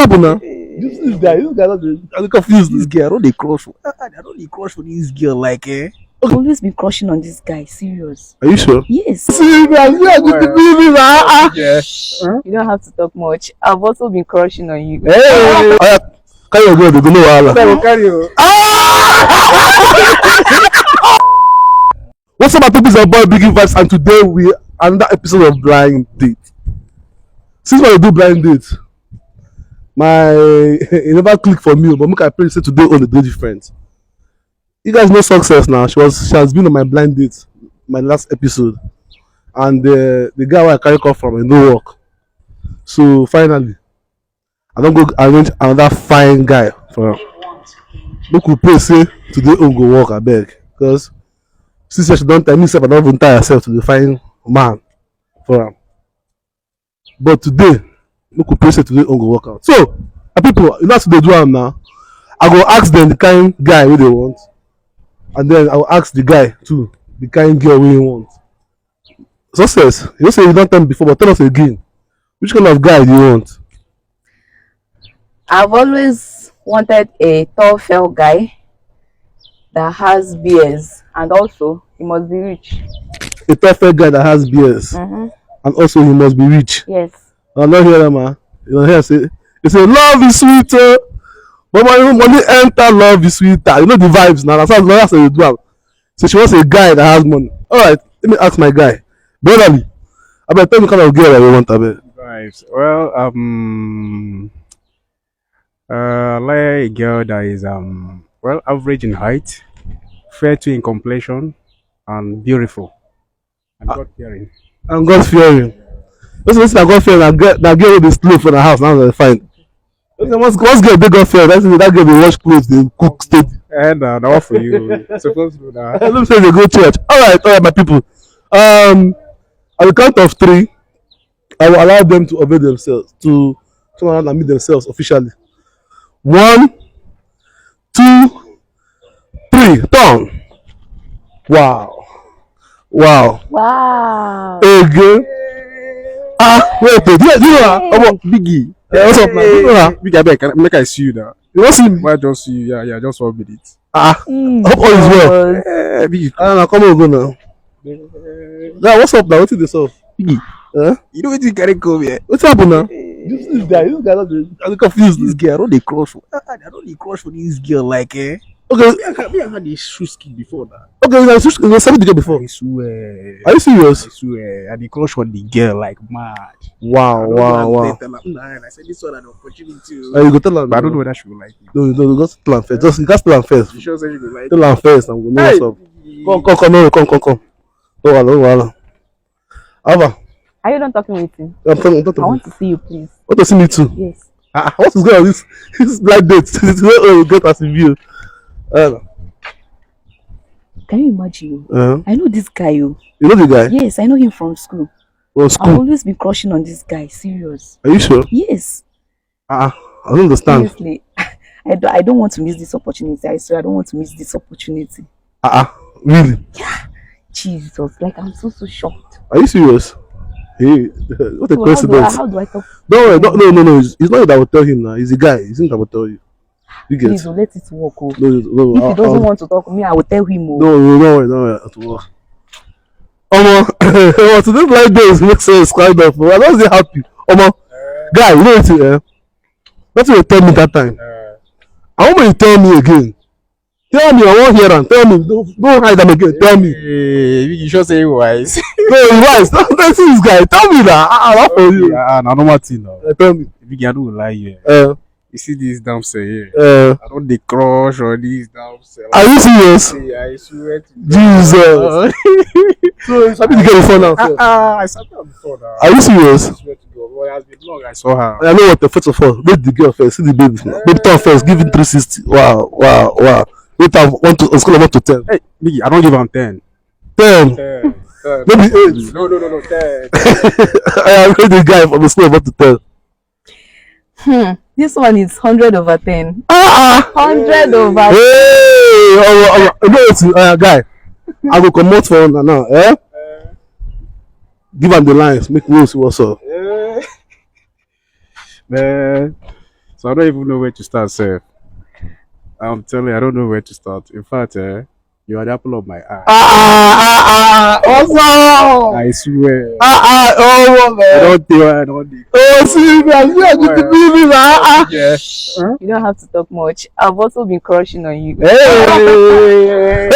happened now? This guy, I'm confused. This girl, I don't dey crush. I don't dey crush for this girl, like I've always been crushing on this guy. Serious. Are you sure? Yes. Serious? You don't have to talk much. I've also been crushing on you. Hey, carry your girl, they go know wahala. Carry you. What's up, my people? It's your boy Biggie Vibes, and today we another episode of Blind Date. Since when I do blind date, it never click for me, but make I pray say today on the day different. You guys know Success now. She has been on my blind date, my last episode, and the guy where I carry call from, no work. So finally, I don't go arrange another fine guy for her. Make we pray say today on go work, I beg, because since she don't tell me, I don't even tie herself to the fine man for her. But today, make we pray say today on go work out. So, people, you know what they do am now. I go ask them the kind guy wey they want, and then I will ask the guy too the kind girl wey he want. Success, you say you don't tell me before, but tell us again. Which kind of guy do you want? I've always wanted a tall, fair guy that has beers, and also he must be rich. A perfect guy that has beers, and also he must be rich. Yes. I'm not hearing man. You don't hear say love is sweeter, but money enter, love is sweeter. You know the vibes now. That's how you do it. So she wants a guy that has money. All right, let me ask my guy, brotherly. I better tell me kind of girl that you want, I bet. Vibes. Well, like a girl that is well, average in height, fair to in complexion, and beautiful, and God fearing. And God fearing. Listen, I God fearing. That girl with the slow for the house now they find. Once girl they God fearing, that girl they wash clothes, they cook steady. And that one for you. Supposed to do that. Let me say they go church. All right, my people. At the count of 3, I will allow them to obey themselves, to turn around and meet themselves officially. 1, 2, 3, turn. Wow. Again. Wait, do you know Biggie. Yeah, what's up, man? You know her? Biggie, I beg, make I see you now. You want to see me? Why just see you? Yeah, just 1 minute. Hope all is well. Biggie. Come on, go now. Now, what's up now? What's this up? Biggie. You know what you carry come here? What's happened now? This guy, I'm confused. This girl, I don't dey crush for. I don't dey crush for this girl, like Okay, Me, I had this shoe skin before that. okay, you said the girl before. I swear. Are you serious? I swear. I dey crush on the girl like mad. Wow. I said this one an opportunity. You go tell her. But I don't know whether she will like it. No, you got to tell her first. You got to tell her first. She sure said she will like it. Tell her first. I'm gonna know what's up. Come. No, Hala. Ava, Are you done talking with him? I'm talking. I want to see you, please. Want to see me too? Yes. What is going on? This blind date. Get us in view. Can you imagine? Uh-huh. I know this guy. You know the guy? Yes, I know him from school. From I've school? always been crushing on this guy. Serious. Are you sure? Yes. I don't understand. Seriously. I don't want to miss this opportunity. I swear I don't want to miss this opportunity. Really? Jesus, like I'm so shocked. Are you serious? Hey, what a So coincidence. how do I talk? Don't worry, no. It's not you that will tell him now. It's the guy. It's him that will tell you. You get? Please let it work. Oh. No. If he doesn't want to talk to me, I will tell him. Oh. No, don't worry. At all. Today blind days makes sense kind of. I don't say happy. Guy, you know what? That's what you tell me that time. I want you to tell me again. Tell me, I won't hear and tell me. Don't hide them again. Tell me. Hey, you sure say you wise. No, wise. Don't see this guy. Tell me that. Not for you. Nah, normal thing now. Tell me. Biggie, I don't lie here. You see this damn say here. I don't dey crush on this damn say. Are you serious? I swear to Jesus. So you sabi the girl before now? I saw her before now. Are you serious? I swear to God. Well, it has been long. I saw her. I know what the first of all. Wait the girl first. See the baby. Baby turn first. Give him 360. Wow. Wait, I want to on scale of 1 to 10. Hey, Biggie, I don't give him 10. 10. 10. Maybe 8. No, 10. I am the guy from the scale of 1 to 10. This one is 100 over 10. 100 over 10. Hey, guy. I go come out for now. Give him the lines. Make me see what's up. Man, So I don't even know where to start, sir. I'm telling you, I don't know where to start. In fact, you are the apple of my eye. Awesome. I swear. Oh I man. don't think I don't think. Oh, serious. Yeah, you can believe it. Yeah. Huh? You don't have to talk much. I've also been crushing on you. Hey, hey,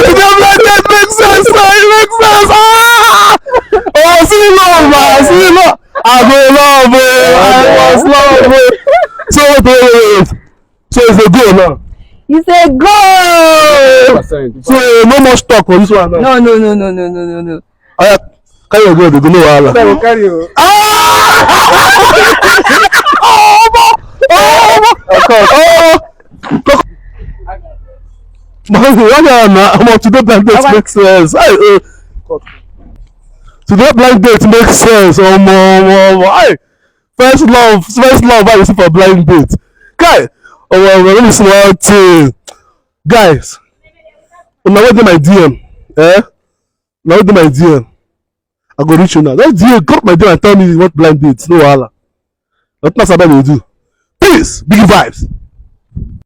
the blind date makes sense. It makes sense. Oh, see love, man. See love. I go love, I was love. So wait. So it's a go now. You said go! So no more stock for this one now. No. Carry your girl, they go no wahala. I will carry you. Today blind date makes sense. Today blind date makes sense. First love, I see for blind date. Guy, let me see one thing. Guys, now wait my DM. Now wait my DM. I go reach you now. Just DM, come my DM and tell me what blind dates. No wahala. Nothing else about you do. Peace, big vibes.